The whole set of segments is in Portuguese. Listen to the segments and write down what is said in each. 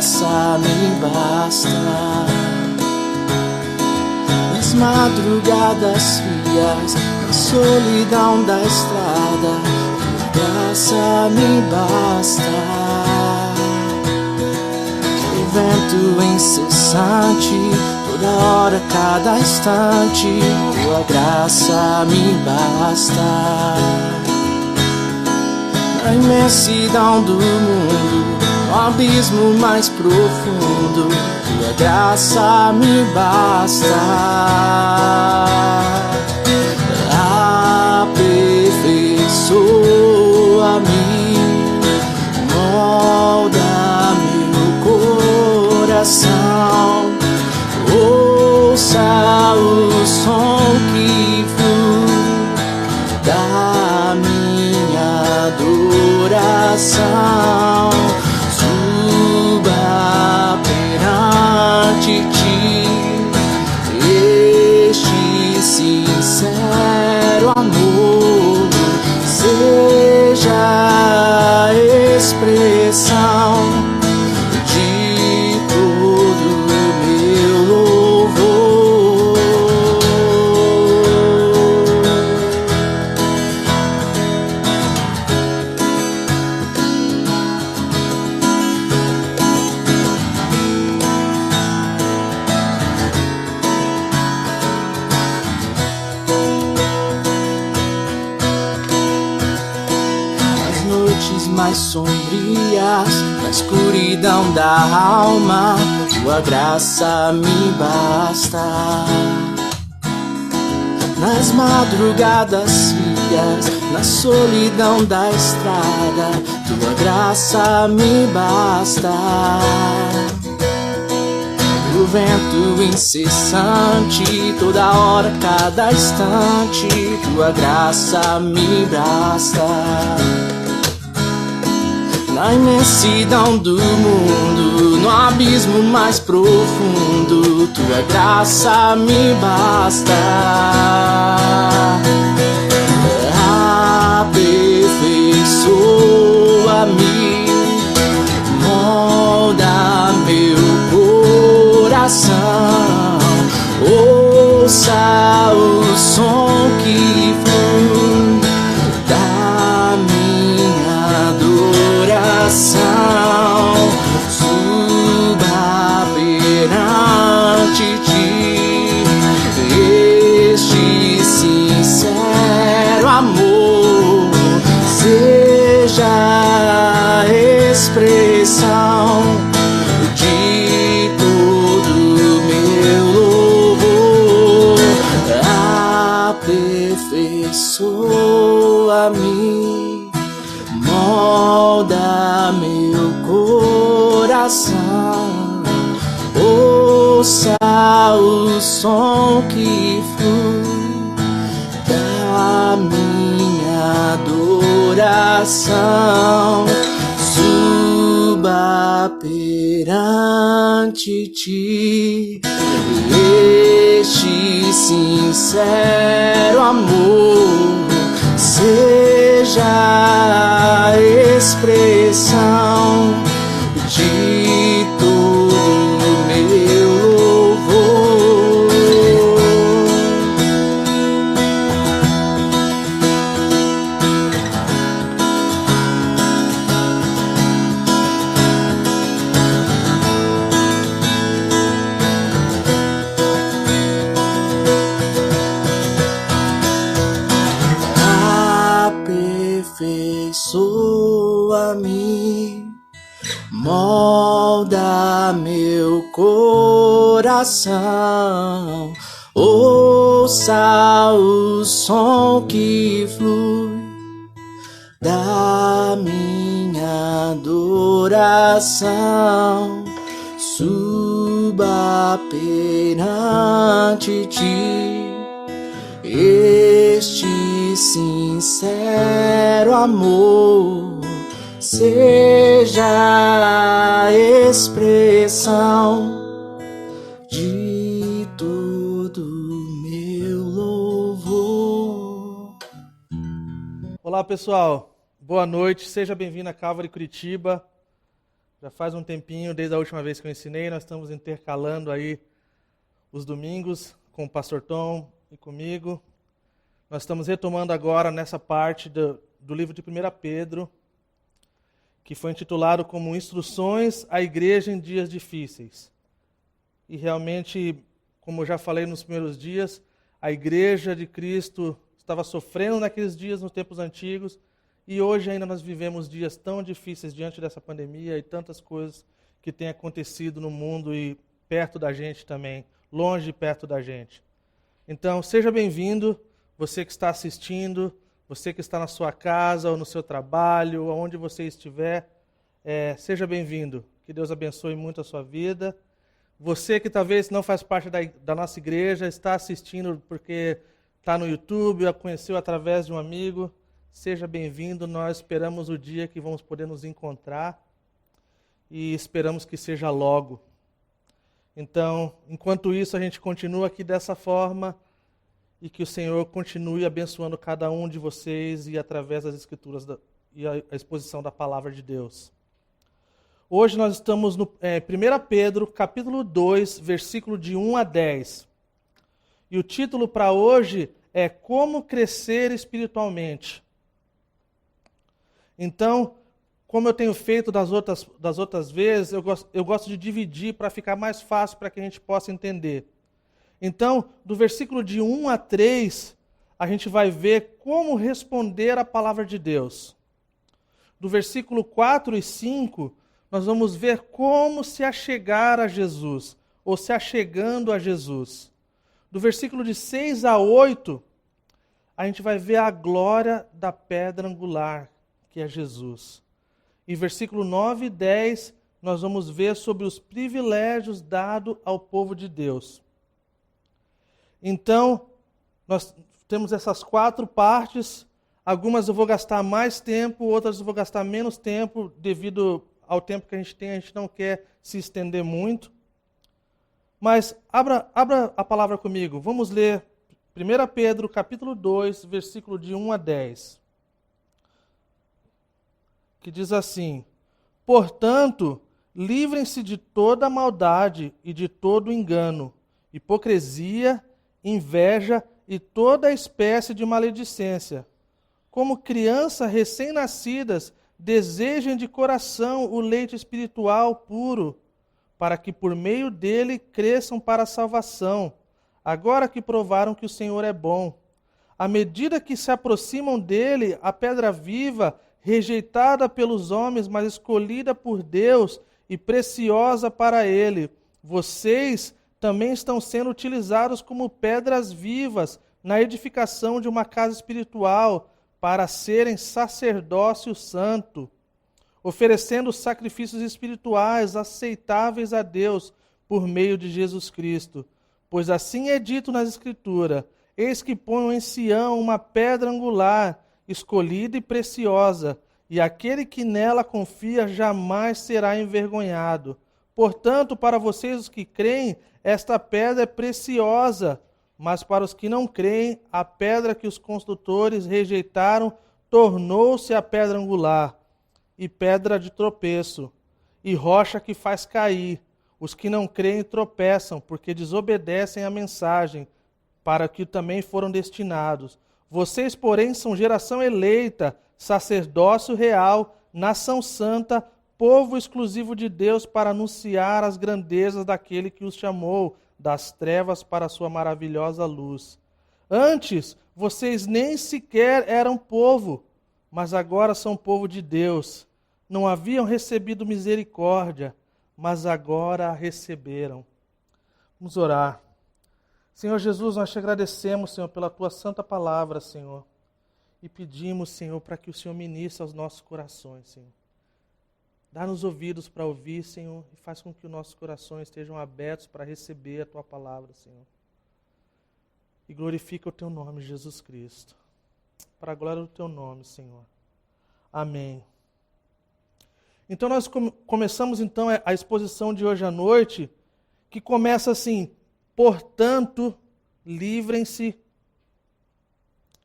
graça me basta. Nas madrugadas frias, na solidão da estrada, tua graça me basta. O vento incessante, toda hora, cada instante, tua graça me basta. Na imensidão do mundo, no abismo mais profundo, tua graça me basta. Aperfeiçoa-me, molda meu coração. Ouça o som que flui da minha adoração. Suba perante ti este sincero amor, seja a expressão de todo meu louvor. Nas noites mais sombrias, na escuridão da alma, tua graça me basta. Nas madrugadas frias, na solidão da estrada, tua graça me basta. O vento incessante, toda hora, cada instante, tua graça me basta. Na imensidão do mundo, no abismo mais profundo, tua graça me basta. Aperfeiçoa-me, molda meu coração. Ouça o som que flui da minha adoração. Suba perante ti este sincero amor, seja a expressão de todo meu louvor. Aperfeiçoa-me, molda meu coração. Ouça o som que flui da minha adoração. Suba perante ti este sincero amor, seja a expressão de todo meu louvor. Aperfeiçoa-me, molda meu coração. Ouça o som que flui da minha adoração. Suba perante ti este sincero amor, seja a expressão de todo meu louvor. Olá pessoal, boa noite, seja bem-vindo a Calvary Curitiba. Já faz um tempinho, desde a última vez que eu ensinei, nós estamos intercalando aí os domingos com o pastor Tom e comigo. Nós estamos retomando agora nessa parte do livro de 1 Pedro, que foi intitulado como Instruções à Igreja em Dias Difíceis. E realmente, como eu já falei nos primeiros dias, a Igreja de Cristo estava sofrendo naqueles dias, nos tempos antigos, e hoje ainda nós vivemos dias tão difíceis diante dessa pandemia e tantas coisas que têm acontecido no mundo e perto da gente também, longe e perto da gente. Então, seja bem-vindo, você que está assistindo, você que está na sua casa ou no seu trabalho, onde você estiver, seja bem-vindo. Que Deus abençoe muito a sua vida. Você que talvez não faz parte da nossa igreja, está assistindo porque está no YouTube, a conheceu através de um amigo, seja bem-vindo. Nós esperamos o dia que vamos poder nos encontrar e esperamos que seja logo. Então, enquanto isso, a gente continua aqui dessa forma e que o Senhor continue abençoando cada um de vocês e através das Escrituras e a exposição da Palavra de Deus. Hoje nós estamos no 1 Pedro, capítulo 2, versículo de 1 a 10. E o título para hoje é Como Crescer Espiritualmente. Então, como eu tenho feito das outras vezes, eu gosto de dividir para ficar mais fácil para que a gente possa entender. Então, do versículo de 1 a 3, a gente vai ver como responder à palavra de Deus. Do versículo 4 e 5, nós vamos ver como se achegar a Jesus, ou se achegando a Jesus. Do versículo de 6 a 8, a gente vai ver a glória da pedra angular, que é Jesus. Em versículo 9 e 10, nós vamos ver sobre os privilégios dados ao povo de Deus. Então, nós temos essas 4 partes. Algumas eu vou gastar mais tempo, outras eu vou gastar menos tempo, devido ao tempo que a gente não quer se estender muito. Mas abra a palavra comigo. Vamos ler 1 Pedro, capítulo 2, versículo de 1 a 10. Que diz assim: Portanto, livrem-se de toda maldade e de todo engano, hipocrisia, inveja e toda espécie de maledicência. Como crianças recém-nascidas, desejem de coração o leite espiritual puro, para que por meio dele cresçam para a salvação, agora que provaram que o Senhor é bom. À medida que se aproximam dele, a pedra viva, rejeitada pelos homens, mas escolhida por Deus e preciosa para ele, vocês também estão sendo utilizados como pedras vivas na edificação de uma casa espiritual, para serem sacerdócio santo, oferecendo sacrifícios espirituais aceitáveis a Deus por meio de Jesus Cristo. Pois assim é dito nas Escrituras: eis que ponho em Sião uma pedra angular, escolhida e preciosa, e aquele que nela confia jamais será envergonhado. Portanto, para vocês os que creem, esta pedra é preciosa, mas para os que não creem, a pedra que os construtores rejeitaram tornou-se a pedra angular, e pedra de tropeço, e rocha que faz cair. Os que não creem tropeçam, porque desobedecem à mensagem, para que também foram destinados. Vocês, porém, são geração eleita, sacerdócio real, nação santa, povo exclusivo de Deus, para anunciar as grandezas daquele que os chamou das trevas para a sua maravilhosa luz. Antes, vocês nem sequer eram povo, mas agora são povo de Deus. Não haviam recebido misericórdia, mas agora a receberam. Vamos orar. Senhor Jesus, nós te agradecemos, Senhor, pela tua santa palavra, Senhor. E pedimos, Senhor, para que o Senhor ministre aos nossos corações, Senhor. Dá-nos ouvidos para ouvir, Senhor, e faz com que os nossos corações estejam abertos para receber a tua palavra, Senhor. E glorifica o teu nome, Jesus Cristo. Para a glória do teu nome, Senhor. Amém. Então nós começamos então a exposição de hoje à noite, que começa assim: portanto, livrem-se.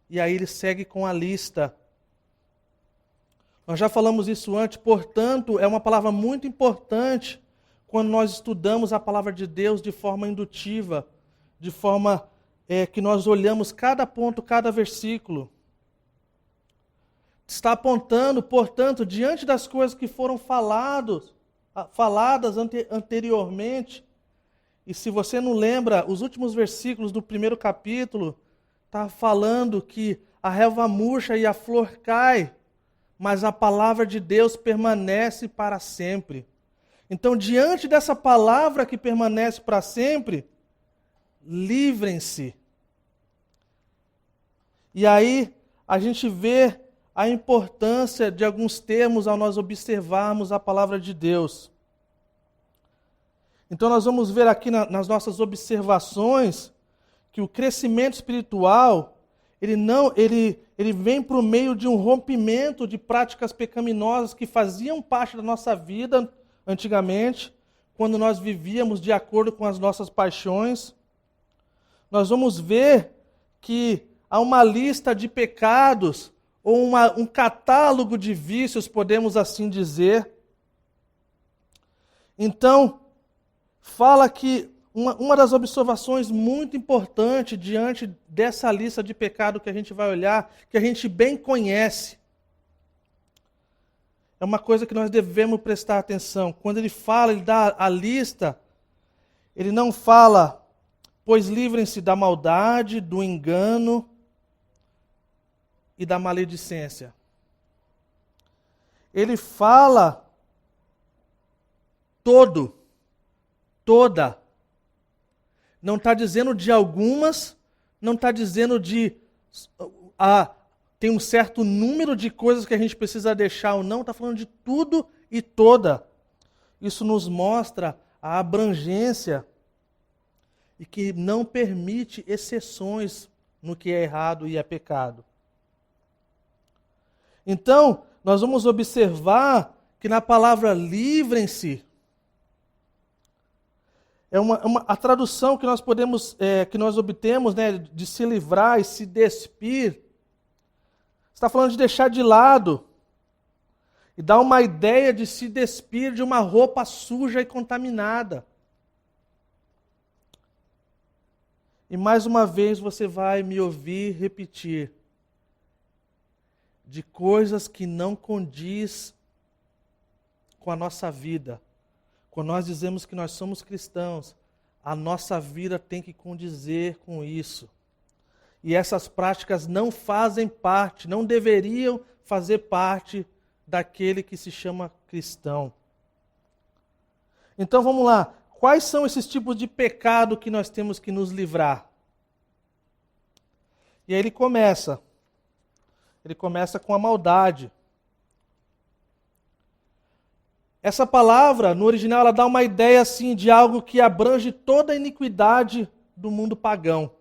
E aí ele segue com a lista. Nós já falamos isso antes, portanto, é uma palavra muito importante quando nós estudamos a palavra de Deus de forma indutiva, de forma que nós olhamos cada ponto, cada versículo. Está apontando, portanto, diante das coisas que foram faladas anteriormente, e se você não lembra, os últimos versículos do primeiro capítulo, está falando que a relva murcha e a flor cai, mas a palavra de Deus permanece para sempre. Então, diante dessa palavra que permanece para sempre, livrem-se. E aí, a gente vê a importância de alguns termos ao nós observarmos a palavra de Deus. Então, nós vamos ver aqui nas nossas observações que o crescimento espiritual ele vem por meio de um rompimento de práticas pecaminosas que faziam parte da nossa vida antigamente, quando nós vivíamos de acordo com as nossas paixões. Nós vamos ver que há uma lista de pecados, ou um catálogo de vícios, podemos assim dizer. Então, fala que uma das observações muito importantes diante dessa lista de pecado que a gente vai olhar, que a gente bem conhece, é uma coisa que nós devemos prestar atenção. Quando ele fala, ele dá a lista, ele não fala, pois livrem-se da maldade, do engano e da maledicência. Ele fala toda. Não está dizendo de algumas, não está dizendo tem um certo número de coisas que a gente precisa deixar ou não, está falando de tudo e toda. Isso nos mostra a abrangência e que não permite exceções no que é errado e é pecado. Então, nós vamos observar que na palavra livrem-se, a tradução que nós obtemos, né, de se livrar e se despir, está falando de deixar de lado e dá uma ideia de se despir de uma roupa suja e contaminada. E mais uma vez você vai me ouvir repetir de coisas que não condiz com a nossa vida. Quando nós dizemos que nós somos cristãos, a nossa vida tem que condizer com isso. E essas práticas não fazem parte, não deveriam fazer parte daquele que se chama cristão. Então vamos lá. Quais são esses tipos de pecado que nós temos que nos livrar? E aí ele começa com a maldade. Essa palavra, no original, ela dá uma ideia assim de algo que abrange toda a iniquidade do mundo pagão.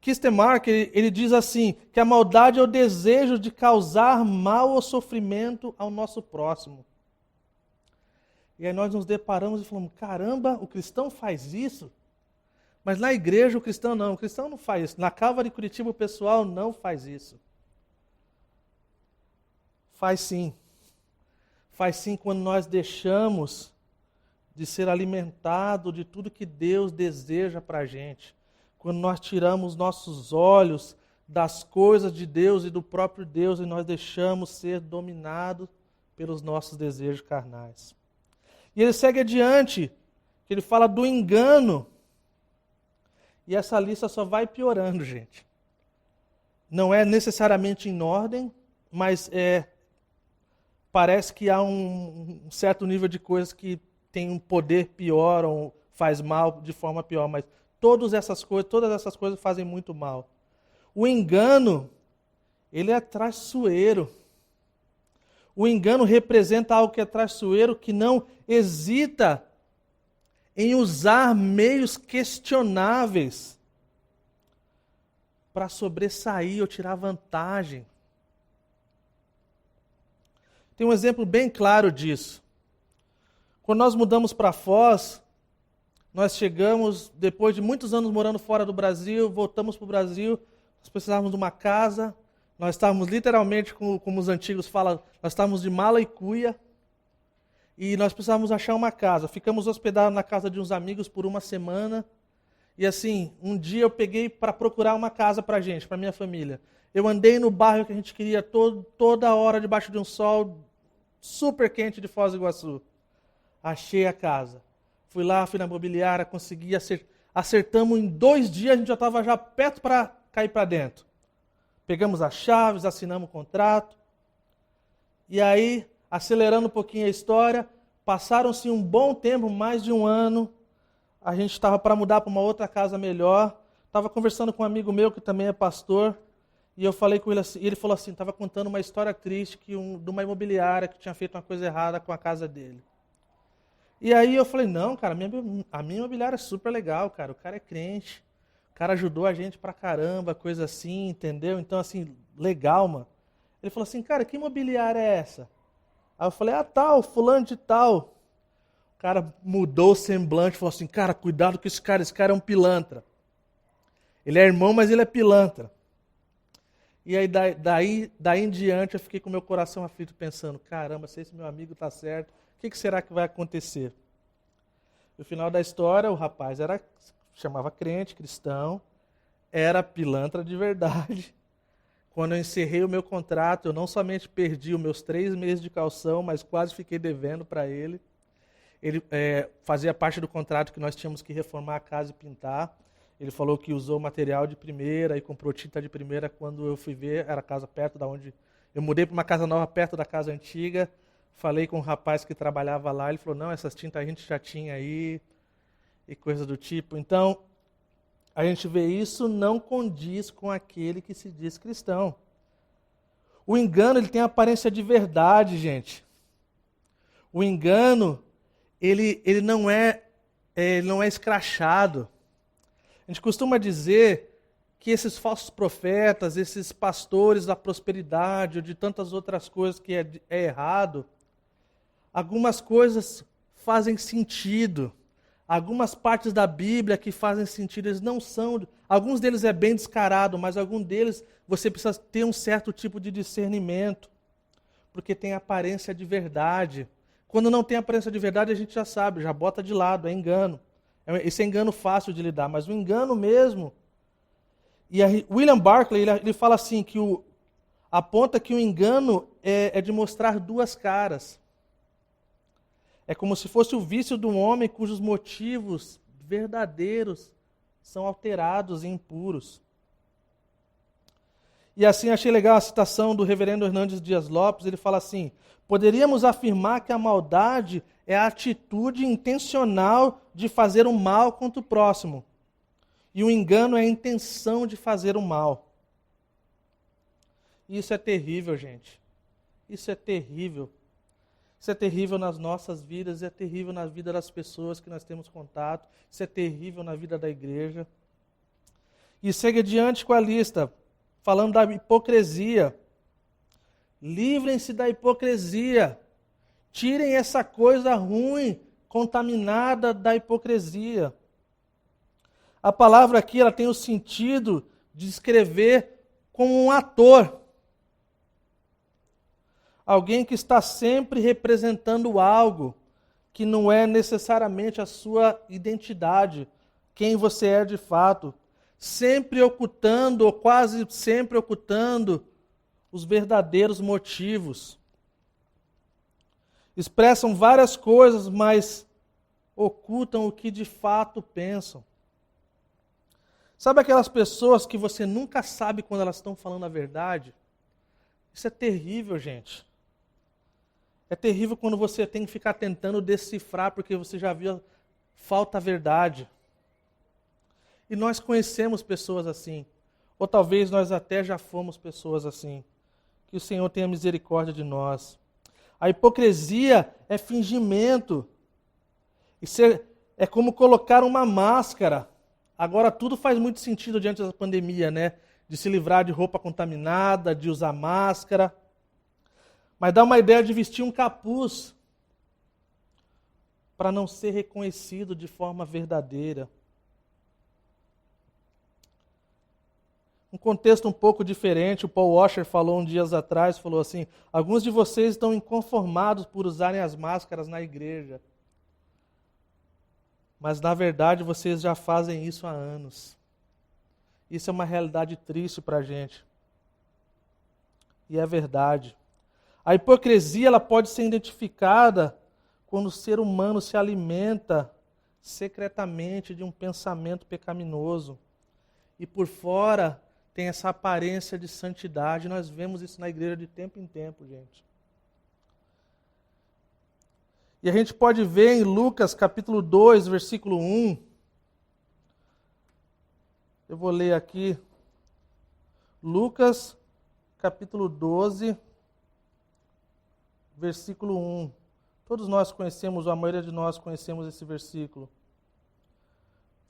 Kistemark, ele diz assim, que a maldade é o desejo de causar mal ou sofrimento ao nosso próximo. E aí nós nos deparamos e falamos, caramba, o cristão faz isso? Mas na igreja o cristão não faz isso. Na Calvary de Curitiba o pessoal não faz isso. Faz sim. Faz sim quando nós deixamos de ser alimentado de tudo que Deus deseja para a gente. Quando nós tiramos nossos olhos das coisas de Deus e do próprio Deus e nós deixamos ser dominados pelos nossos desejos carnais. E ele segue adiante, que ele fala do engano. E essa lista só vai piorando, gente. Não é necessariamente em ordem, mas parece que há um certo nível de coisas que tem um poder pior ou faz mal de forma pior, mas todas essas coisas fazem muito mal. O engano, ele é traiçoeiro. O engano representa algo que é traiçoeiro, que não hesita em usar meios questionáveis para sobressair ou tirar vantagem. Tem um exemplo bem claro disso. Quando nós mudamos para Foz, nós chegamos, depois de muitos anos morando fora do Brasil, voltamos para o Brasil, nós precisávamos de uma casa, Nós estávamos literalmente, como os antigos falam, nós estávamos de mala e cuia e nós precisávamos achar uma casa. Ficamos hospedados na casa de uns amigos por uma semana. E assim, um dia eu peguei para procurar uma casa para a gente, para minha família. Eu andei no bairro que a gente queria toda hora debaixo de um sol super quente de Foz do Iguaçu. Achei a casa. Fui lá, fui na imobiliária, consegui acertamos em 2 dias, a gente já estava já perto para cair para dentro. Pegamos as chaves, assinamos o contrato. E aí, acelerando um pouquinho a história, passaram-se um bom tempo, mais de um ano. A gente estava para mudar para uma outra casa melhor. Estava conversando com um amigo meu que também é pastor. E eu falei com ele assim, e ele falou assim, estava contando uma história triste de uma imobiliária que tinha feito uma coisa errada com a casa dele. E aí eu falei, não, cara, a minha imobiliária é super legal, cara. O cara é crente. O cara ajudou a gente pra caramba, coisa assim, entendeu? Então, assim, legal, mano. Ele falou assim, cara, que imobiliária é essa? Aí eu falei, tal, fulano de tal. O cara mudou o semblante, falou assim, cara, cuidado com esse cara é um pilantra. Ele é irmão, mas ele é pilantra. E aí, daí em diante, eu fiquei com o meu coração aflito, pensando, caramba, se esse meu amigo tá certo, o que será que vai acontecer? No final da história, o rapaz chamava crente, cristão, era pilantra de verdade. Quando eu encerrei o meu contrato, eu não somente perdi os meus 3 meses de caução, mas quase fiquei devendo para ele. Ele fazia parte do contrato que nós tínhamos que reformar a casa e pintar. Ele falou que usou material de primeira e comprou tinta de primeira. Quando eu fui ver, era a casa perto da onde... Eu mudei para uma casa nova perto da casa antiga. Falei com um rapaz que trabalhava lá. Ele falou, não, essas tintas a gente já tinha aí. E coisa do tipo. Então, a gente vê isso não condiz com aquele que se diz cristão. O engano, ele tem aparência de verdade, gente. O engano, ele não é escrachado. A gente costuma dizer que esses falsos profetas, esses pastores da prosperidade, ou de tantas outras coisas que é errado, algumas coisas fazem sentido. Algumas partes da Bíblia que fazem sentido, eles não são... Alguns deles é bem descarado, mas alguns deles você precisa ter um certo tipo de discernimento, porque tem aparência de verdade. Quando não tem aparência de verdade, a gente já sabe, já bota de lado, é engano. Esse é engano fácil de lidar, mas o engano mesmo... E William Barclay, ele fala assim, que aponta que o engano é de mostrar 2 caras. É como se fosse o vício de um homem cujos motivos verdadeiros são alterados e impuros. E assim achei legal a citação do reverendo Hernandes Dias Lopes, ele fala assim, poderíamos afirmar que a maldade é a atitude intencional de fazer o mal contra o próximo. E o engano é a intenção de fazer o mal. E isso é terrível, gente. Isso é terrível. Isso é terrível nas nossas vidas, é terrível na vida das pessoas que nós temos contato, isso é terrível na vida da igreja. E segue adiante com a lista, falando da hipocrisia. Livrem-se da hipocrisia. Tirem essa coisa ruim, contaminada da hipocrisia. A palavra aqui ela tem o sentido de escrever como um ator. Alguém que está sempre representando algo que não é necessariamente a sua identidade, quem você é de fato. Sempre ocultando, ou quase sempre ocultando, os verdadeiros motivos. Expressam várias coisas, mas ocultam o que de fato pensam. Sabe aquelas pessoas que você nunca sabe quando elas estão falando a verdade? Isso é terrível, gente. É terrível quando você tem que ficar tentando decifrar porque você já viu, falta a verdade. E nós conhecemos pessoas assim. Ou talvez nós até já fomos pessoas assim. Que o Senhor tenha misericórdia de nós. A hipocrisia é fingimento. Isso é como colocar uma máscara. Agora tudo faz muito sentido diante da pandemia, né? De se livrar de roupa contaminada, de usar máscara. Mas dá uma ideia de vestir um capuz para não ser reconhecido de forma verdadeira. Um contexto um pouco diferente. O Paul Washer falou dias atrás, falou assim, alguns de vocês estão inconformados por usarem as máscaras na igreja. Mas na verdade vocês já fazem isso há anos. Isso é uma realidade triste para a gente. E é verdade. A hipocrisia ela pode ser identificada quando o ser humano se alimenta secretamente de um pensamento pecaminoso. E por fora tem essa aparência de santidade. Nós vemos isso na igreja de tempo em tempo, gente. E a gente pode ver em Lucas capítulo 2, versículo 1. Eu vou ler aqui. Lucas capítulo 12, versículo 1. Todos nós conhecemos, a maioria de nós conhecemos esse versículo.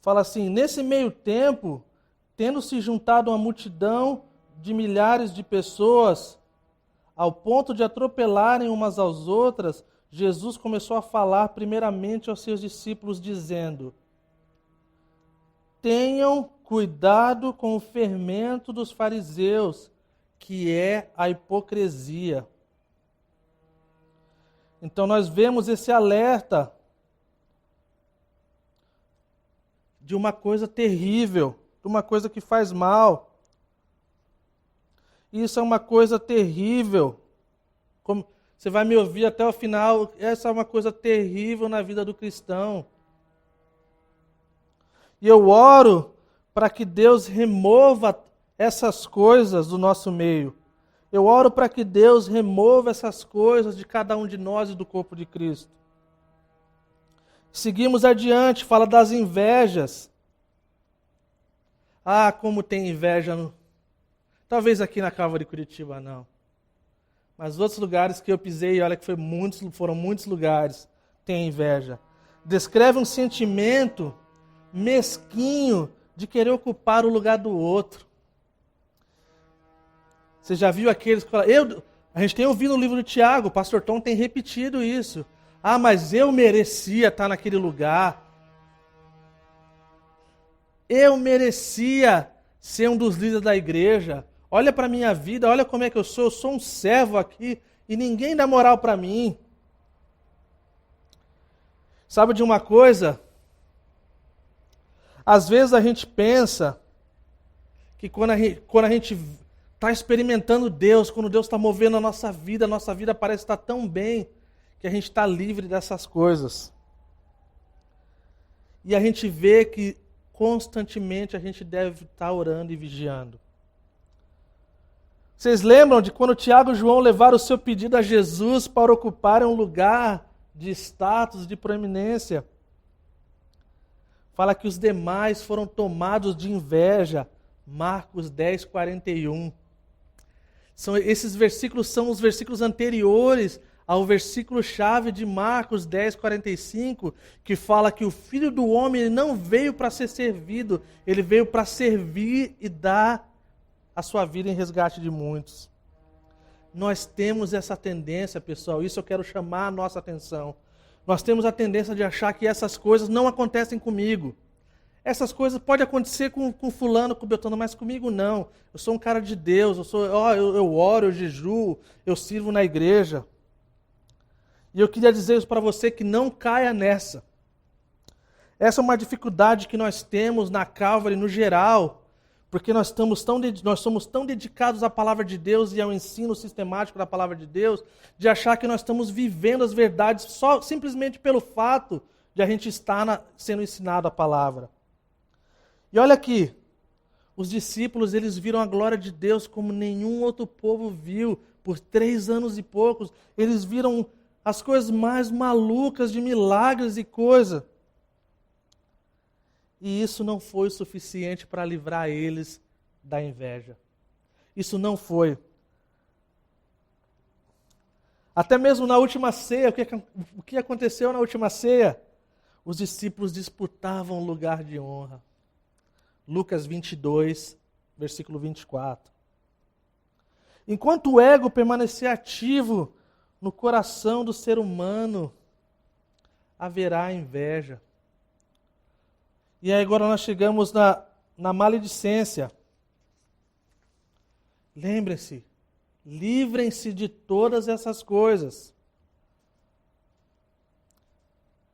Fala assim, nesse meio tempo, tendo se juntado uma multidão de milhares de pessoas, ao ponto de atropelarem umas às outras, Jesus começou a falar primeiramente aos seus discípulos, dizendo, tenham cuidado com o fermento dos fariseus, que é a hipocrisia. Então nós vemos esse alerta de uma coisa terrível, de uma coisa que faz mal. Isso é uma coisa terrível. Como você vai me ouvir até o final, essa é uma coisa terrível na vida do cristão. E eu oro para que Deus remova essas coisas do nosso meio. Eu oro para que Deus remova essas coisas de cada um de nós e do corpo de Cristo. Seguimos adiante, fala das invejas. Ah, como tem inveja. Talvez aqui na Calva de Curitiba não. Mas outros lugares que eu pisei, olha que foram muitos lugares, tem inveja. Descreve um sentimento mesquinho de querer ocupar o lugar do outro. Você já viu aqueles que falam, a gente tem ouvido no livro do Tiago, o pastor Tom tem repetido isso. Ah, mas eu merecia estar naquele lugar. Eu merecia ser um dos líderes da igreja. Olha para a minha vida, olha como é que eu sou um servo aqui e ninguém dá moral para mim. Sabe de uma coisa? Às vezes a gente pensa que quando a gente está experimentando Deus, quando Deus está movendo a nossa vida parece estar tão bem que a gente está livre dessas coisas. E a gente vê que constantemente a gente deve estar orando e vigiando. Vocês lembram de quando Tiago e João levaram o seu pedido a Jesus para ocuparem um lugar de status, de proeminência? Fala que os demais foram tomados de inveja. Marcos 10, 41. Esses versículos são os versículos anteriores ao versículo-chave de Marcos 10, 45, que fala que o Filho do Homem ele não veio para ser servido, ele veio para servir e dar a sua vida em resgate de muitos. Nós temos essa tendência, pessoal, isso eu quero chamar a nossa atenção. Nós temos a tendência de achar que essas coisas não acontecem comigo. Essas coisas podem acontecer com fulano, com Beltrano, mas comigo não. Eu sou um cara de Deus, eu oro, eu jejuo, eu sirvo na igreja. E eu queria dizer isso para você, que não caia nessa. Essa é uma dificuldade que nós temos na Calvary no geral, porque nós somos tão dedicados à palavra de Deus e ao ensino sistemático da palavra de Deus, de achar que nós estamos vivendo as verdades simplesmente pelo fato de a gente estar sendo ensinado a palavra. E olha aqui, os discípulos eles viram a glória de Deus como nenhum outro povo viu por 3 anos e poucos. Eles viram as coisas mais malucas de milagres e coisa. E isso não foi o suficiente para livrar eles da inveja. Isso não foi. Até mesmo na última ceia, o que aconteceu na última ceia? Os discípulos disputavam o lugar de honra. Lucas 22, versículo 24. Enquanto o ego permanecer ativo no coração do ser humano, haverá inveja. E aí agora nós chegamos na maledicência. lembrem-se, livrem-se de todas essas coisas.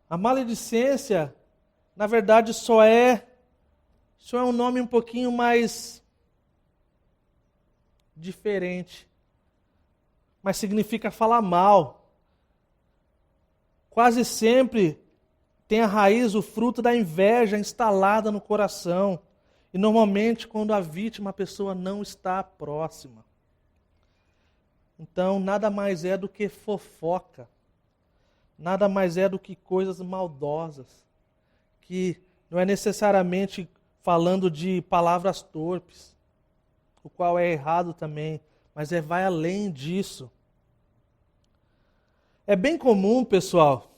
A maledicência, na verdade, só é um nome um pouquinho mais diferente. Mas significa falar mal. Quase sempre tem a raiz, o fruto da inveja instalada no coração. E normalmente quando a vítima, a pessoa não está próxima. Então, nada mais é do que fofoca. Nada mais é do que coisas maldosas. Que não é necessariamente falando de palavras torpes, o qual é errado também, mas vai além disso. É bem comum, pessoal,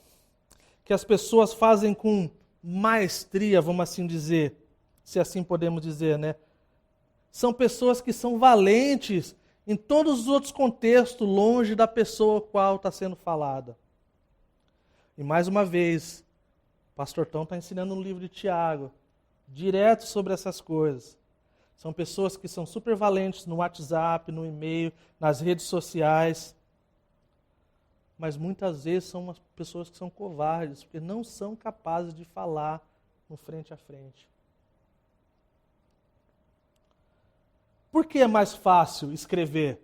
que as pessoas fazem com maestria, vamos assim dizer, se assim podemos dizer, né? São pessoas que são valentes em todos os outros contextos, longe da pessoa qual está sendo falada. E mais uma vez, o pastor Tom está ensinando no livro de Tiago, direto sobre essas coisas. São pessoas que são super valentes no WhatsApp, no e-mail, nas redes sociais. Mas muitas vezes são umas pessoas que são covardes, porque não são capazes de falar no frente a frente. Por que é mais fácil escrever?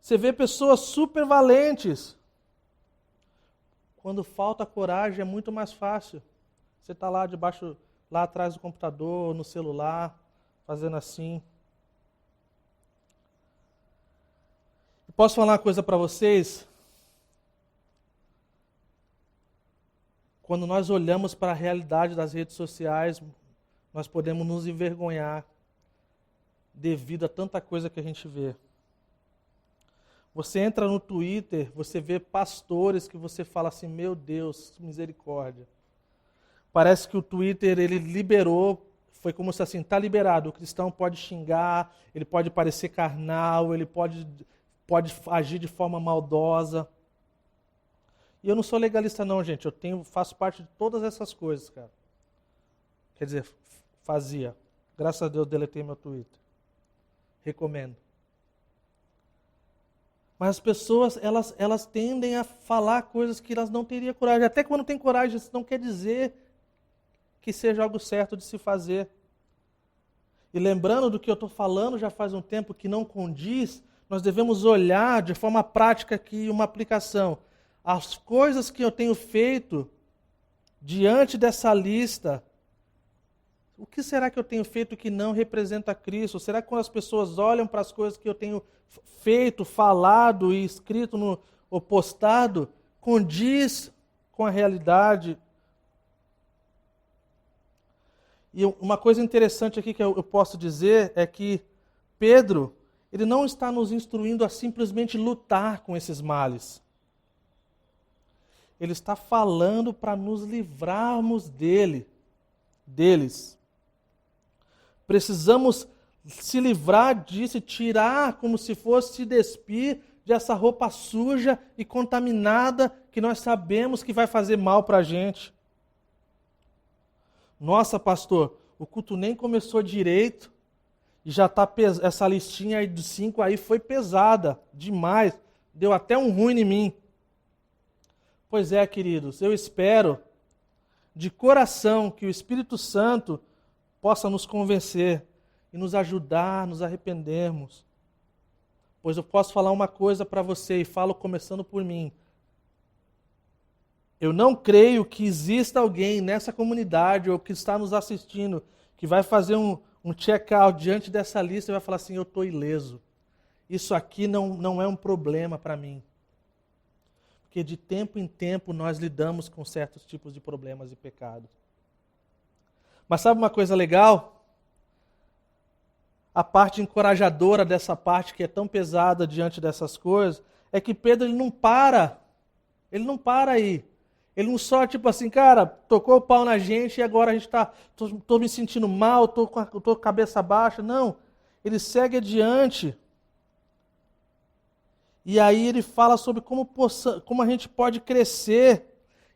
Você vê pessoas super valentes. Quando falta coragem é muito mais fácil. Você está lá debaixo, lá atrás do computador, no celular, fazendo assim. Posso falar uma coisa para vocês? Quando nós olhamos para a realidade das redes sociais, nós podemos nos envergonhar devido a tanta coisa que a gente vê. Você entra no Twitter, você vê pastores que você fala assim, meu Deus, misericórdia. Parece que o Twitter, ele liberou, foi como se assim, está liberado, o cristão pode xingar, ele pode parecer carnal, ele pode agir de forma maldosa. E eu não sou legalista não, gente, faço parte de todas essas coisas, cara. Quer dizer, fazia. Graças a Deus deletei meu Twitter. Recomendo. Mas as pessoas, elas tendem a falar coisas que elas não teriam coragem. Até quando tem coragem, isso não quer dizer que seja algo certo de se fazer. E lembrando do que eu estou falando já faz um tempo que não condiz, nós devemos olhar de forma prática aqui uma aplicação. As coisas que eu tenho feito diante dessa lista, o que será que eu tenho feito que não representa Cristo? Será que quando as pessoas olham para as coisas que eu tenho feito, falado e escrito ou postado, condiz com a realidade? E uma coisa interessante aqui que eu posso dizer é que Pedro, ele não está nos instruindo a simplesmente lutar com esses males. Ele está falando para nos livrarmos deles. Precisamos se livrar disso e tirar como se fosse se despir dessa roupa suja e contaminada que nós sabemos que vai fazer mal para a gente. Nossa, pastor, o culto nem começou direito e já está essa listinha aí dos 5 aí foi pesada demais. Deu até um ruim em mim. Pois é, queridos, eu espero de coração que o Espírito Santo possa nos convencer e nos ajudar, nos arrependermos. Pois eu posso falar uma coisa para você e falo começando por mim. Eu não creio que exista alguém nessa comunidade ou que está nos assistindo que vai fazer um check-out diante dessa lista e vai falar assim, eu estou ileso. Isso aqui não é um problema para mim. Porque de tempo em tempo nós lidamos com certos tipos de problemas e pecados. Mas sabe uma coisa legal? A parte encorajadora dessa parte que é tão pesada diante dessas coisas, é que Pedro ele não para aí. Ele não só tipo assim, cara, tocou o pau na gente e agora a gente tô me sentindo mal, tô com a cabeça baixa. Não, ele segue adiante. E aí ele fala sobre como a gente pode crescer.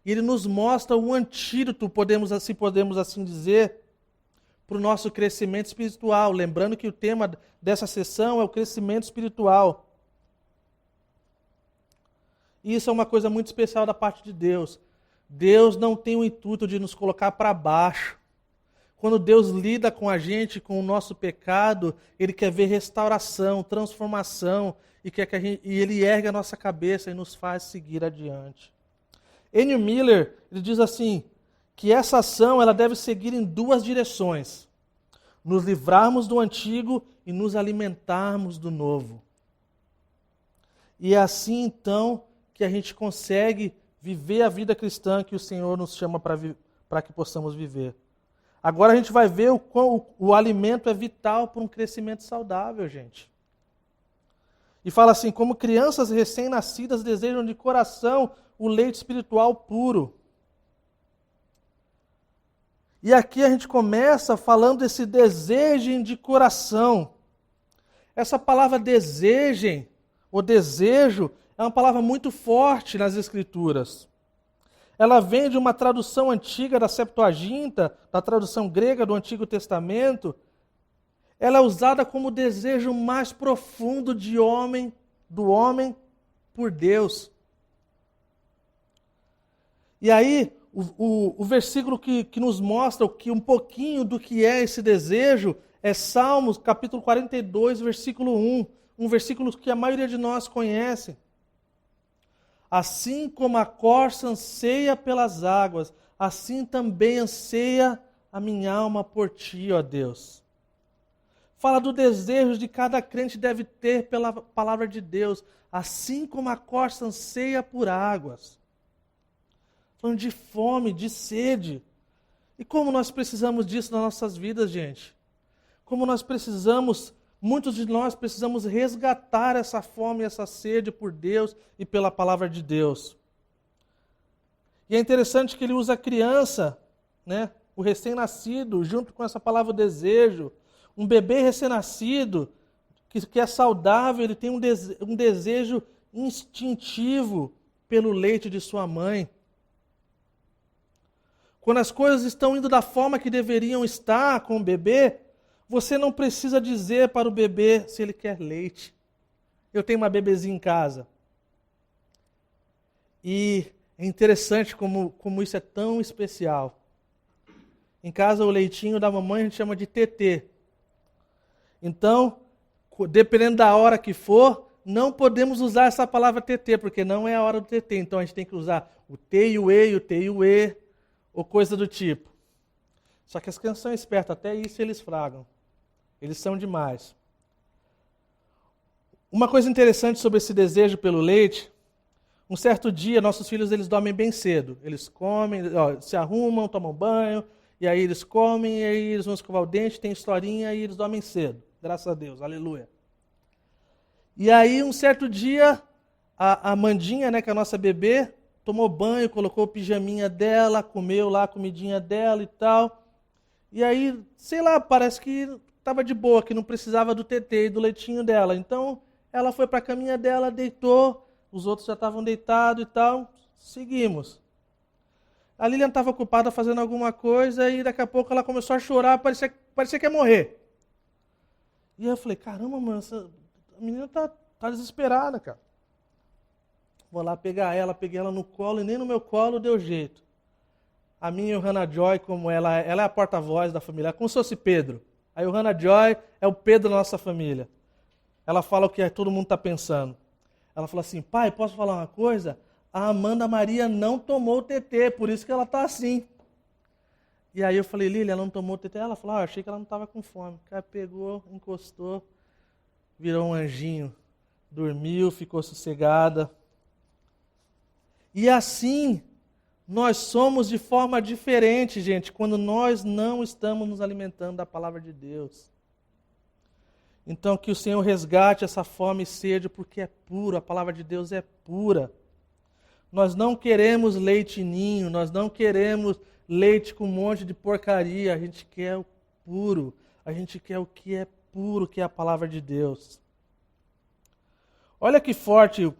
E ele nos mostra um antídoto, podemos assim dizer, para o nosso crescimento espiritual. Lembrando que o tema dessa sessão é o crescimento espiritual. E isso é uma coisa muito especial da parte de Deus. Deus não tem o intuito de nos colocar para baixo. Quando Deus lida com a gente, com o nosso pecado, Ele quer ver restauração, transformação, e quer que Ele ergue a nossa cabeça e nos faz seguir adiante. N. Miller, ele diz assim, que essa ação ela deve seguir em duas direções. Nos livrarmos do antigo e nos alimentarmos do novo. E é assim, então, que a gente consegue viver a vida cristã que o Senhor nos chama para que possamos viver. Agora a gente vai ver o alimento é vital para um crescimento saudável, gente. E fala assim, como crianças recém-nascidas desejam de coração o leite espiritual puro. E aqui a gente começa falando desse desejem de coração. Essa palavra desejem, ou desejo, é uma palavra muito forte nas Escrituras. Ela vem de uma tradução antiga da Septuaginta, da tradução grega do Antigo Testamento. Ela é usada como o desejo mais profundo do homem por Deus. E aí, o versículo que nos mostra que um pouquinho do que é esse desejo é Salmos, capítulo 42, versículo 1. Um versículo que a maioria de nós conhece. Assim como a corça anseia pelas águas, assim também anseia a minha alma por ti, ó Deus. Fala do desejo de cada crente deve ter pela palavra de Deus, assim como a corça anseia por águas. Falando de fome, de sede. E como nós precisamos disso nas nossas vidas, gente? Como nós precisamos, muitos de nós precisamos resgatar essa fome e essa sede por Deus e pela palavra de Deus. E é interessante que ele usa a criança, né, o recém-nascido, junto com essa palavra desejo. Um bebê recém-nascido, que é saudável, ele tem um desejo instintivo pelo leite de sua mãe. Quando as coisas estão indo da forma que deveriam estar com o bebê, você não precisa dizer para o bebê se ele quer leite. Eu tenho uma bebezinha em casa. E é interessante como isso é tão especial. Em casa, o leitinho da mamãe a gente chama de tetê. Então, dependendo da hora que for, não podemos usar essa palavra tetê, porque não é a hora do tetê. Então, a gente tem que usar o T e o E, ou coisa do tipo. Só que as crianças são espertas, até isso eles fragam. Eles são demais. Uma coisa interessante sobre esse desejo pelo leite, um certo dia nossos filhos eles dormem bem cedo. Eles comem, se arrumam, tomam banho, e aí eles comem, e aí eles vão escovar o dente, tem historinha, e eles dormem cedo. Graças a Deus, aleluia. E aí um certo dia, a Amandinha, né, que é a nossa bebê, tomou banho, colocou o pijaminha dela, comeu lá a comidinha dela e tal. E aí, sei lá, parece que estava de boa, que não precisava do tetê e do leitinho dela. Então, ela foi para a caminha dela, deitou, os outros já estavam deitados e tal, seguimos. A Lilian estava ocupada fazendo alguma coisa e daqui a pouco ela começou a chorar, parecia que ia morrer. E eu falei, caramba, mano, a menina tá desesperada, cara. Vou lá pegar ela, peguei ela no colo e nem no meu colo deu jeito. A minha e o Hannah Joy, como ela é a porta-voz da família, como se fosse Pedro. Aí o Hannah Joy é o Pedro da nossa família. Ela fala o que todo mundo está pensando. Ela fala assim, pai, posso falar uma coisa? A Amanda Maria não tomou o TT, por isso que ela está assim. E aí eu falei, Lília, ela não tomou o TT? Ela falou, achei que ela não estava com fome. O cara pegou, encostou, virou um anjinho. Dormiu, ficou sossegada. E assim, nós somos de forma diferente, gente, quando nós não estamos nos alimentando da palavra de Deus. Então, que o Senhor resgate essa fome e sede, porque é puro, a palavra de Deus é pura. Nós não queremos leite ninho, nós não queremos leite com um monte de porcaria, a gente quer o puro, a gente quer o que é puro, que é a palavra de Deus. Olha que forte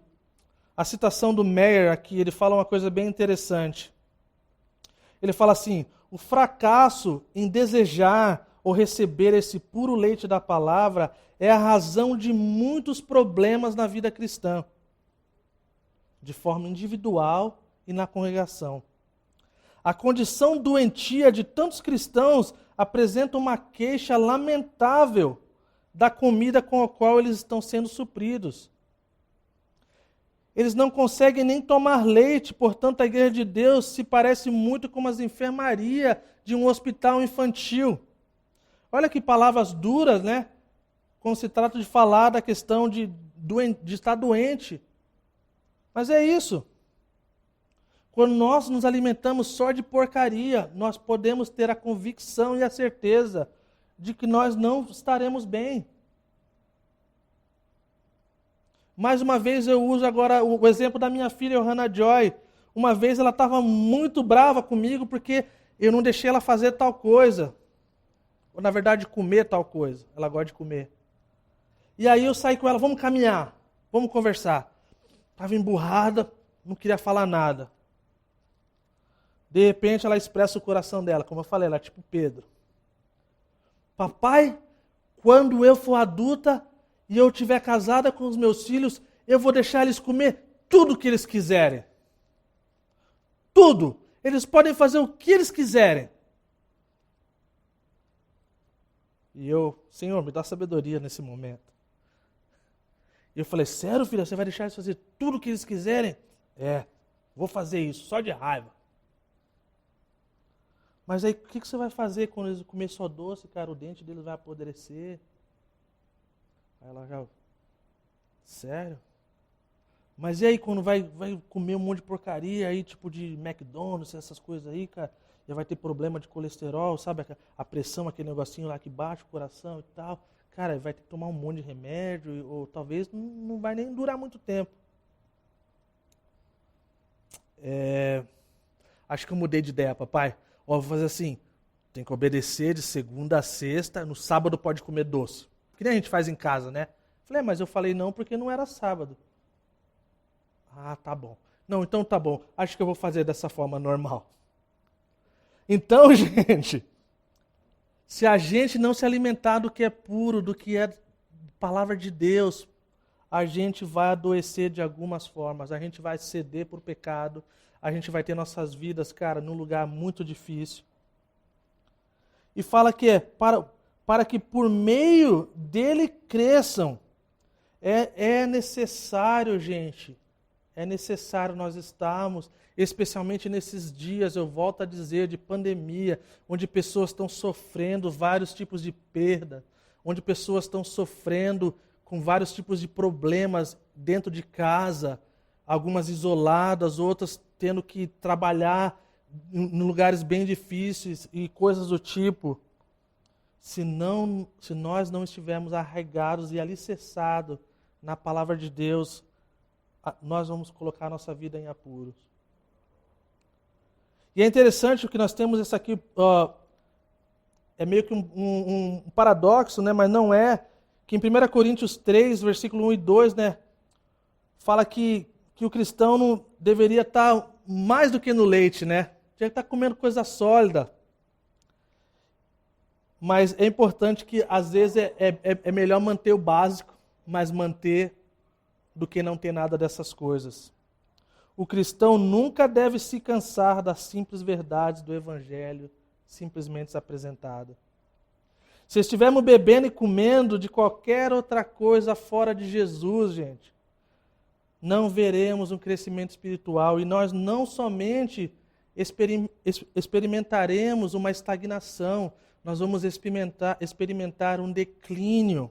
a citação do Meyer aqui, ele fala uma coisa bem interessante. Ele fala assim, o fracasso em desejar ou receber esse puro leite da palavra é a razão de muitos problemas na vida cristã, de forma individual e na congregação. A condição doentia de tantos cristãos apresenta uma queixa lamentável da comida com a qual eles estão sendo supridos. Eles não conseguem nem tomar leite, portanto a igreja de Deus se parece muito com as enfermarias de um hospital infantil. Olha que palavras duras, né? Quando se trata de falar da questão de estar doente. Mas é isso. Quando nós nos alimentamos só de porcaria, nós podemos ter a convicção e a certeza de que nós não estaremos bem. Mais uma vez eu uso agora o exemplo da minha filha, Hannah Joy. Uma vez ela estava muito brava comigo porque eu não deixei ela fazer tal coisa. Ou na verdade comer tal coisa. Ela gosta de comer. E aí eu saí com ela, vamos caminhar, vamos conversar. Estava emburrada, não queria falar nada. De repente ela expressa o coração dela, como eu falei, ela é tipo Pedro. Papai, quando eu for adulta e eu estiver casada com os meus filhos, eu vou deixar eles comer tudo que eles quiserem. Tudo. Eles podem fazer o que eles quiserem. E eu, Senhor, me dá sabedoria nesse momento. E eu falei, sério, filha, você vai deixar eles fazer tudo o que eles quiserem? É, vou fazer isso, só de raiva. Mas aí, o que você vai fazer quando eles comerem só doce, cara? O dente deles vai apodrecer. Aí ela já, sério? Mas e aí, quando vai comer um monte de porcaria aí, tipo de McDonald's, essas coisas aí, cara, já vai ter problema de colesterol, sabe? A pressão, aquele negocinho lá que bate o coração e tal. Cara, vai ter que tomar um monte de remédio, ou talvez não vai nem durar muito tempo. Acho que eu mudei de ideia, papai. Ó, vou fazer assim, tem que obedecer de segunda a sexta, no sábado pode comer doce. Que nem a gente faz em casa, né? Falei, mas eu falei não porque não era sábado. Ah, tá bom. Não, então tá bom. Acho que eu vou fazer dessa forma normal. Então, gente, se a gente não se alimentar do que é puro, do que é palavra de Deus, a gente vai adoecer de algumas formas, a gente vai ceder por pecado, a gente vai ter nossas vidas, cara, num lugar muito difícil. E fala que é para que por meio dele cresçam. É necessário, gente, é necessário nós estarmos, especialmente nesses dias, eu volto a dizer, de pandemia, onde pessoas estão sofrendo vários tipos de perda, onde pessoas estão sofrendo com vários tipos de problemas dentro de casa, algumas isoladas, outras tendo que trabalhar em lugares bem difíceis e coisas do tipo. Se nós não estivermos arraigados e alicerçados na palavra de Deus, nós vamos colocar a nossa vida em apuros. E é interessante que nós temos isso aqui, é meio que um paradoxo, né? Mas não é, que em 1 Coríntios 3, versículo 1 e 2, né, fala que o cristão não deveria estar mais do que no leite, né? Tinha que estar comendo coisa sólida. Mas é importante que, às vezes, é melhor manter o básico, mas manter do que não ter nada dessas coisas. O cristão nunca deve se cansar das simples verdades do Evangelho, simplesmente apresentada. Se estivermos bebendo e comendo de qualquer outra coisa fora de Jesus, gente, não veremos um crescimento espiritual, e nós não somente experimentaremos uma estagnação, nós vamos experimentar um declínio.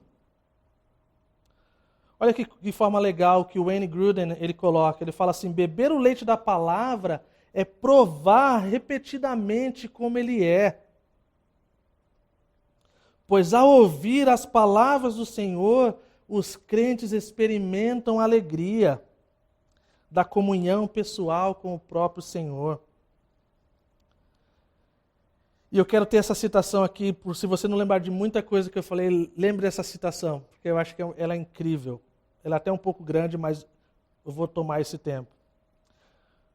Olha que forma legal que o Wayne Grudem ele coloca. Ele fala assim, beber o leite da palavra é provar repetidamente como ele é. Pois ao ouvir as palavras do Senhor, os crentes experimentam a alegria da comunhão pessoal com o próprio Senhor. E eu quero ter essa citação aqui, por se você não lembrar de muita coisa que eu falei, lembre dessa citação, porque eu acho que ela é incrível. Ela é até um pouco grande, mas eu vou tomar esse tempo.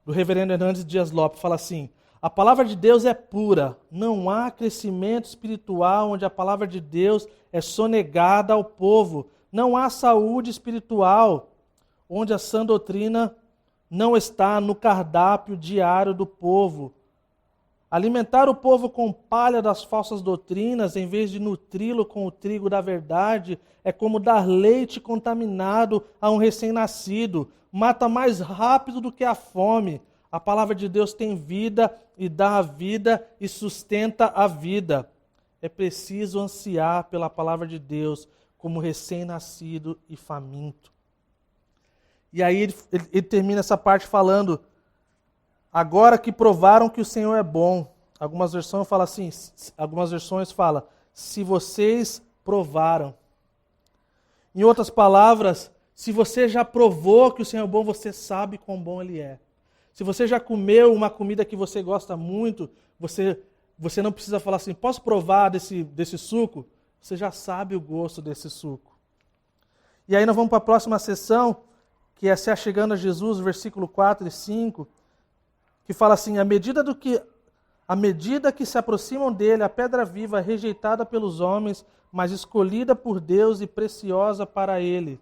Do reverendo Hernandes Dias Lopes, fala assim, A palavra de Deus é pura. Não há crescimento espiritual onde a palavra de Deus é sonegada ao povo. Não há saúde espiritual onde a sã doutrina não está no cardápio diário do povo. Alimentar o povo com palha das falsas doutrinas, em vez de nutri-lo com o trigo da verdade, é como dar leite contaminado a um recém-nascido. Mata mais rápido do que a fome. A palavra de Deus tem vida e dá a vida e sustenta a vida. É preciso ansiar pela palavra de Deus como recém-nascido e faminto. E aí ele termina essa parte falando: agora que provaram que o Senhor é bom. Algumas versões falam assim, se vocês provaram. Em outras palavras, se você já provou que o Senhor é bom, você sabe quão bom Ele é. Se você já comeu uma comida que você gosta muito, você não precisa falar assim, posso provar desse suco? Você já sabe o gosto desse suco. E aí nós vamos para a próxima sessão, que é se achegando a Jesus, versículo 4 e 5, que fala assim, à medida que se aproximam dele, a pedra viva, rejeitada pelos homens, mas escolhida por Deus e preciosa para ele,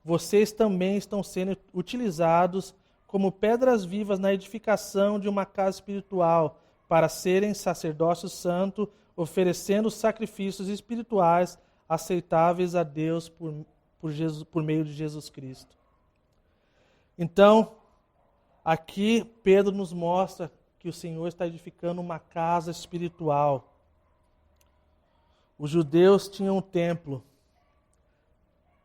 vocês também estão sendo utilizados como pedras vivas na edificação de uma casa espiritual, para serem sacerdócio santo, oferecendo sacrifícios espirituais aceitáveis a Deus por meio de Jesus Cristo. Então, aqui Pedro nos mostra que o Senhor está edificando uma casa espiritual. Os judeus tinham um templo.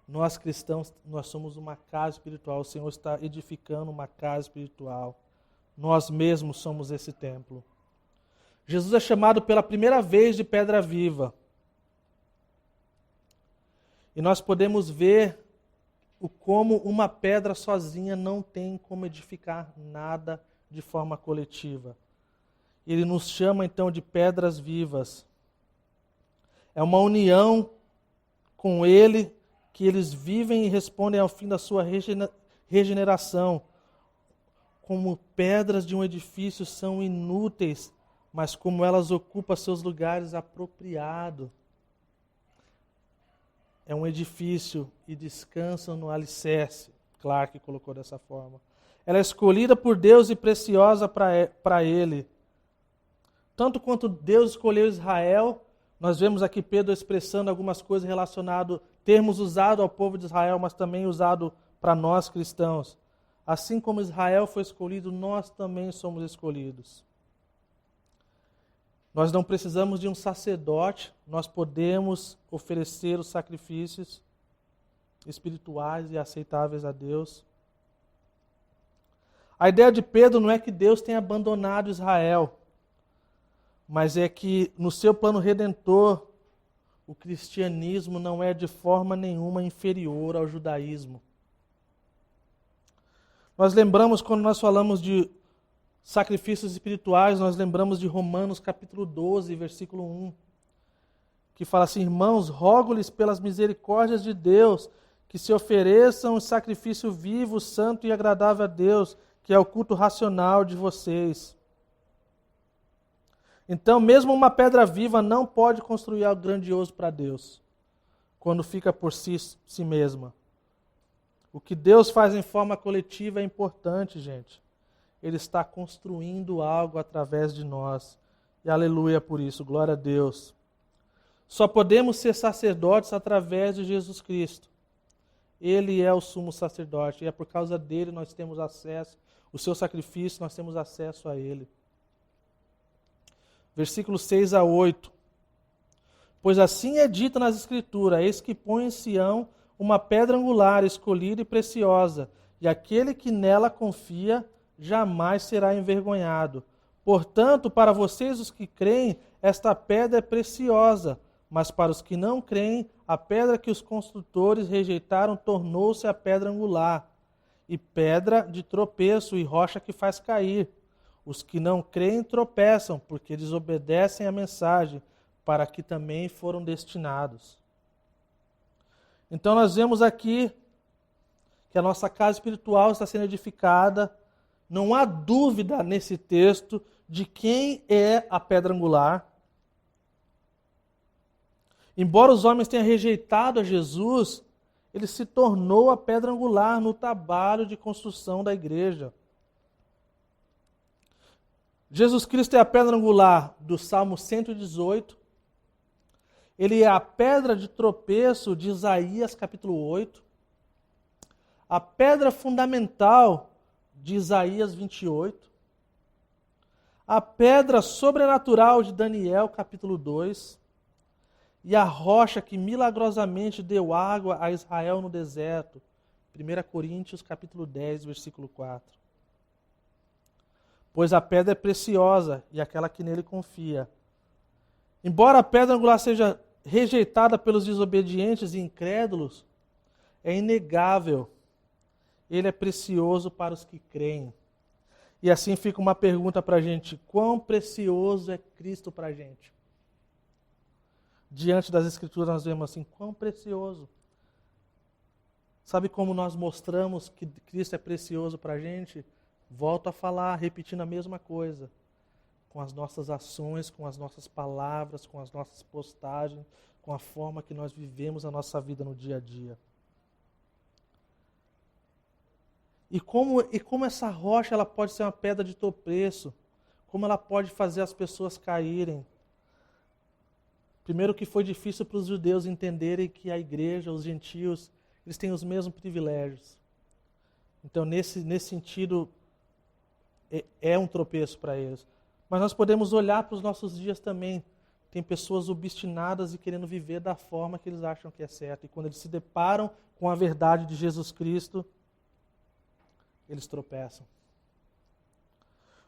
Nós cristãos, nós somos uma casa espiritual. O Senhor está edificando uma casa espiritual. Nós mesmos somos esse templo. Jesus é chamado pela primeira vez de pedra viva. E nós podemos ver como uma pedra sozinha não tem como edificar nada de forma coletiva. Ele nos chama então de pedras vivas. É uma união com Ele, que eles vivem e respondem ao fim da sua regeneração. Como pedras de um edifício são inúteis, mas como elas ocupam seus lugares apropriados. É um edifício e descansam no alicerce. Clark colocou dessa forma. Ela é escolhida por Deus e preciosa para Ele. Tanto quanto Deus escolheu Israel, nós vemos aqui Pedro expressando algumas coisas relacionadas, termos usado ao povo de Israel, mas também usado para nós cristãos. Assim como Israel foi escolhido, nós também somos escolhidos. Nós não precisamos de um sacerdote, nós podemos oferecer os sacrifícios espirituais e aceitáveis a Deus. A ideia de Pedro não é que Deus tenha abandonado Israel, mas é que no seu plano redentor, o cristianismo não é de forma nenhuma inferior ao judaísmo. Nós lembramos, quando nós falamos de sacrifícios espirituais, nós lembramos de Romanos capítulo 12, versículo 1, que fala assim: irmãos, rogo-lhes pelas misericórdias de Deus, que se ofereçam um sacrifício vivo, santo e agradável a Deus, que é o culto racional de vocês. Então, mesmo uma pedra viva não pode construir algo grandioso para Deus, quando fica por si mesma. O que Deus faz em forma coletiva é importante, gente. Ele está construindo algo através de nós. E aleluia por isso, glória a Deus. Só podemos ser sacerdotes através de Jesus Cristo. Ele é o sumo sacerdote, e é por causa dele nós temos acesso, o seu sacrifício, nós temos acesso a ele. Versículos 6 a 8. Pois assim é dito nas Escrituras: eis que põe em Sião uma pedra angular, escolhida e preciosa, e aquele que nela confia jamais será envergonhado. Portanto, para vocês os que creem, esta pedra é preciosa, mas para os que não creem, a pedra que os construtores rejeitaram tornou-se a pedra angular, e pedra de tropeço e rocha que faz cair. Os que não creem tropeçam, porque desobedecem a mensagem, para que também foram destinados. Então nós vemos aqui que a nossa casa espiritual está sendo edificada. Não há dúvida nesse texto de quem é a pedra angular. Embora os homens tenham rejeitado a Jesus, ele se tornou a pedra angular no trabalho de construção da igreja. Jesus Cristo é a pedra angular do Salmo 118. Ele é a pedra de tropeço de Isaías capítulo 8. A pedra fundamental de Isaías 28. A pedra sobrenatural de Daniel capítulo 2. E a rocha que milagrosamente deu água a Israel no deserto. 1 Coríntios capítulo 10, versículo 4. Pois a pedra é preciosa e aquela que nele confia. Embora a pedra angular seja rejeitada pelos desobedientes e incrédulos, é inegável. Ele é precioso para os que creem. E assim fica uma pergunta para a gente: quão precioso é Cristo para a gente? Diante das Escrituras nós vemos assim, quão precioso. Sabe como nós mostramos que Cristo é precioso para a gente? Volto a falar, repetindo a mesma coisa. Com as nossas ações, com as nossas palavras, com as nossas postagens, com a forma que nós vivemos a nossa vida no dia a dia. E como essa rocha ela pode ser uma pedra de tropeço, como ela pode fazer as pessoas caírem. Primeiro que foi difícil para os judeus entenderem que a igreja, os gentios, eles têm os mesmos privilégios. Então, nesse sentido, é um tropeço para eles. Mas nós podemos olhar para os nossos dias também. Tem pessoas obstinadas e querendo viver da forma que eles acham que é certo. E quando eles se deparam com a verdade de Jesus Cristo, eles tropeçam.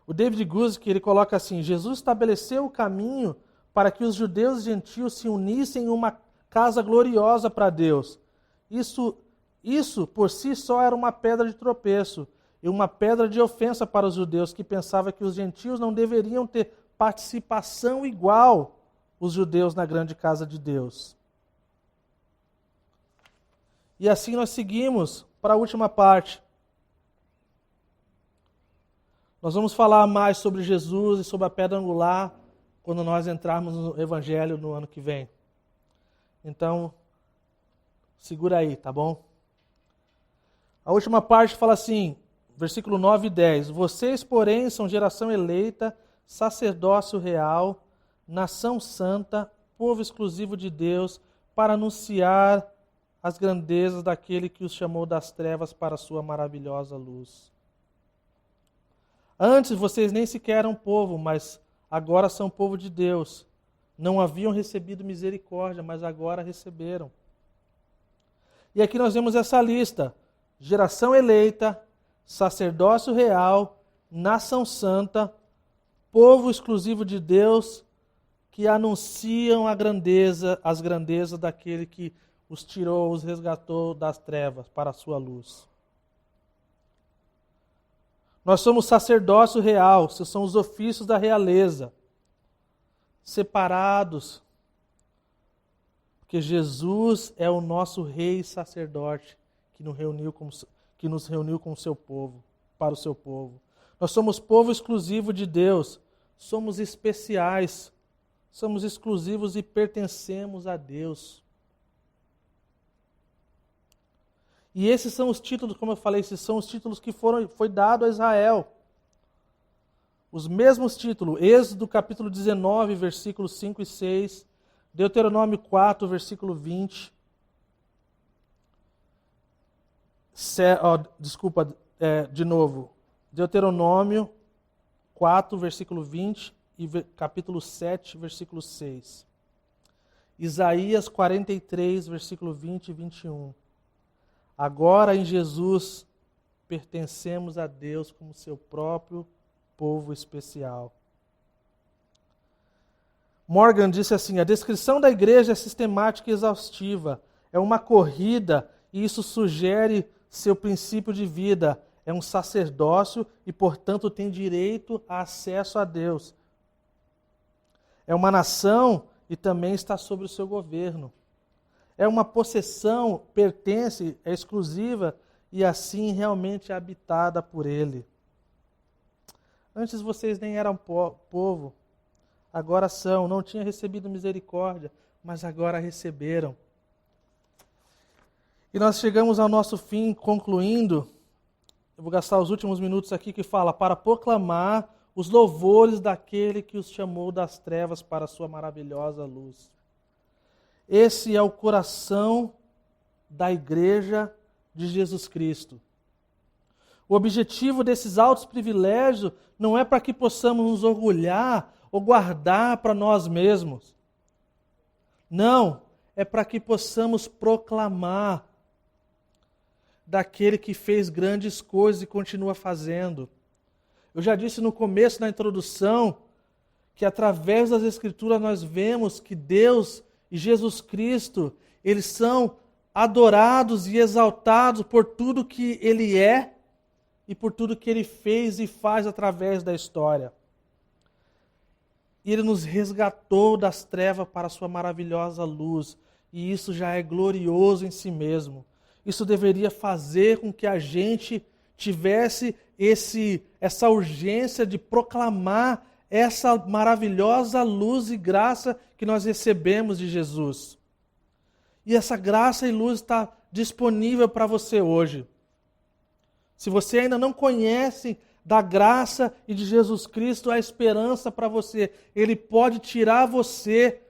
O David Guzik, ele coloca assim: Jesus estabeleceu o caminho para que os judeus e gentios se unissem em uma casa gloriosa para Deus. Isso por si só era uma pedra de tropeço e uma pedra de ofensa para os judeus, que pensavam que os gentios não deveriam ter participação igual os judeus na grande casa de Deus. E assim nós seguimos para a última parte. Nós vamos falar mais sobre Jesus e sobre a pedra angular quando nós entrarmos no Evangelho no ano que vem. Então, segura aí, tá bom? A última parte fala assim, versículo 9 e 10. Vocês, porém, são geração eleita, sacerdócio real, nação santa, povo exclusivo de Deus, para anunciar as grandezas daquele que os chamou das trevas para a sua maravilhosa luz. Antes vocês nem sequer eram povo, mas agora são povo de Deus. Não haviam recebido misericórdia, mas agora receberam. E aqui nós vemos essa lista: geração eleita, sacerdócio real, nação santa, povo exclusivo de Deus, que anunciam as grandezas daquele que os tirou, os resgatou das trevas para a sua luz. Nós somos sacerdócio real, esses são os ofícios da realeza, separados, porque Jesus é o nosso rei sacerdote que nos reuniu com o seu povo, para o seu povo. Nós somos povo exclusivo de Deus, somos especiais, somos exclusivos e pertencemos a Deus. E esses são os títulos, como eu falei, esses são os títulos que foi dado a Israel. Os mesmos títulos, Êxodo capítulo 19, versículos 5 e 6, Deuteronômio 4, versículo 20, de novo, Deuteronômio 4, versículo 20 e capítulo 7, versículo 6. Isaías 43, versículo 20 e 21. Agora em Jesus pertencemos a Deus como seu próprio povo especial. Morgan disse assim: a descrição da igreja é sistemática e exaustiva. É uma corrida e isso sugere seu princípio de vida. É um sacerdócio e, portanto, tem direito a acesso a Deus. É uma nação e também está sob o seu governo. É uma possessão, pertence, é exclusiva e assim realmente é habitada por ele. Antes vocês nem eram povo, agora são. Não tinham recebido misericórdia, mas agora receberam. E nós chegamos ao nosso fim, concluindo. Eu vou gastar os últimos minutos aqui que fala, para proclamar os louvores daquele que os chamou das trevas para a sua maravilhosa luz. Esse é o coração da igreja de Jesus Cristo. O objetivo desses altos privilégios não é para que possamos nos orgulhar ou guardar para nós mesmos. Não, é para que possamos proclamar daquele que fez grandes coisas e continua fazendo. Eu já disse no começo, na introdução, que através das Escrituras nós vemos que Deus e Jesus Cristo, eles são adorados e exaltados por tudo que Ele é e por tudo que Ele fez e faz através da história. E Ele nos resgatou das trevas para a sua maravilhosa luz. E isso já é glorioso em si mesmo. Isso deveria fazer com que a gente tivesse essa urgência de proclamar essa maravilhosa luz e graça que nós recebemos de Jesus. E essa graça e luz está disponível para você hoje. Se você ainda não conhece da graça e de Jesus Cristo, há esperança para você. Ele pode tirar você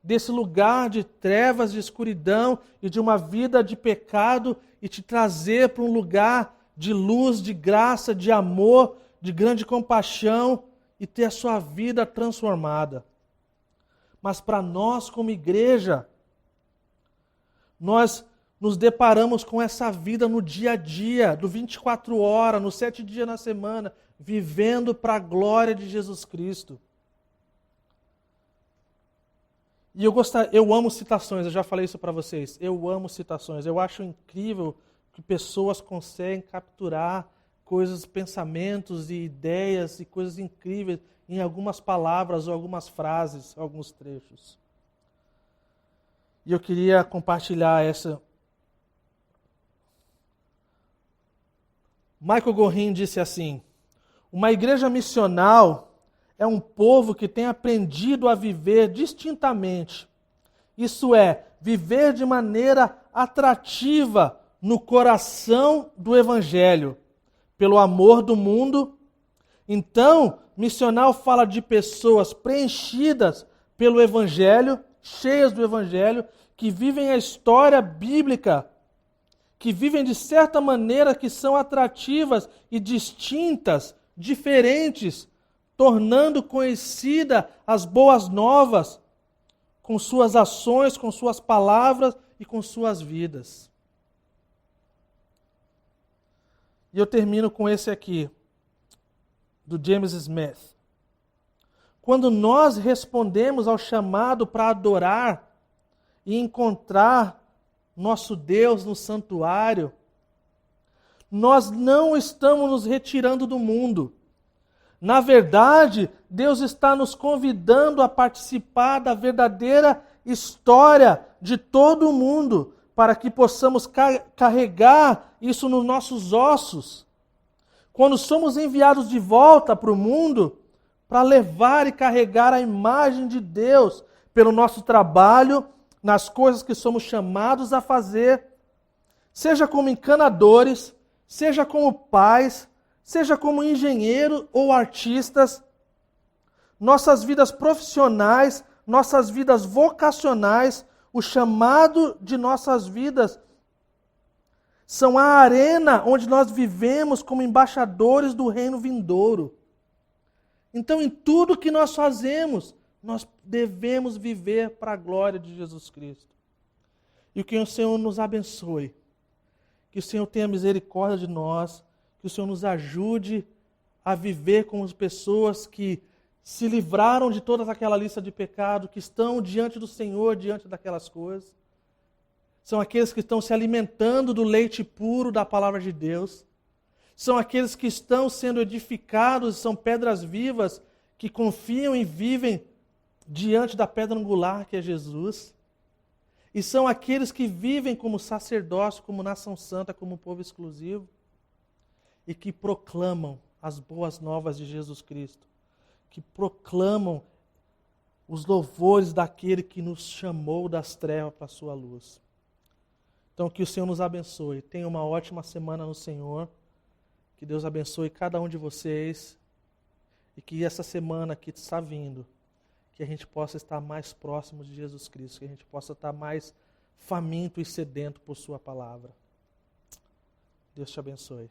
desse lugar de trevas, de escuridão e de uma vida de pecado e te trazer para um lugar de luz, de graça, de amor, de grande compaixão e ter a sua vida transformada. Mas para nós, como igreja, nós nos deparamos com essa vida no dia a dia, do 24 horas, nos 7 dias na semana, vivendo para a glória de Jesus Cristo. E eu amo citações, eu já falei isso para vocês. Eu amo citações. Eu acho incrível que pessoas conseguem capturar coisas, pensamentos e ideias e coisas incríveis em algumas palavras ou algumas frases, alguns trechos. E eu queria compartilhar essa. Michael Gorin disse assim: uma igreja missional é um povo que tem aprendido a viver distintamente. Isso é, viver de maneira atrativa no coração do Evangelho, pelo amor do mundo. Então, missional fala de pessoas preenchidas pelo Evangelho, cheias do Evangelho, que vivem a história bíblica, que vivem de certa maneira que são atrativas e distintas, diferentes, tornando conhecida as boas novas com suas ações, com suas palavras e com suas vidas. E eu termino com esse aqui, do James Smith. Quando nós respondemos ao chamado para adorar e encontrar nosso Deus no santuário, nós não estamos nos retirando do mundo. Na verdade, Deus está nos convidando a participar da verdadeira história de todo o mundo, para que possamos carregar isso nos nossos ossos. Quando somos enviados de volta para o mundo, para levar e carregar a imagem de Deus pelo nosso trabalho, nas coisas que somos chamados a fazer, seja como encanadores, seja como pais, seja como engenheiro ou artistas, nossas vidas profissionais, nossas vidas vocacionais, o chamado de nossas vidas são a arena onde nós vivemos como embaixadores do reino vindouro. Então, em tudo que nós fazemos, nós devemos viver para a glória de Jesus Cristo. E que o Senhor nos abençoe, que o Senhor tenha misericórdia de nós, que o Senhor nos ajude a viver como as pessoas que se livraram de toda aquela lista de pecado, que estão diante do Senhor, diante daquelas coisas. São aqueles que estão se alimentando do leite puro da palavra de Deus. São aqueles que estão sendo edificados, são pedras vivas, que confiam e vivem diante da pedra angular que é Jesus. E são aqueles que vivem como sacerdócio, como nação santa, como povo exclusivo. E que proclamam as boas novas de Jesus Cristo, que proclamam os louvores daquele que nos chamou das trevas para a sua luz. Então, que o Senhor nos abençoe. Tenha uma ótima semana no Senhor. Que Deus abençoe cada um de vocês. E que essa semana que está vindo, que a gente possa estar mais próximo de Jesus Cristo, que a gente possa estar mais faminto e sedento por sua palavra. Deus te abençoe.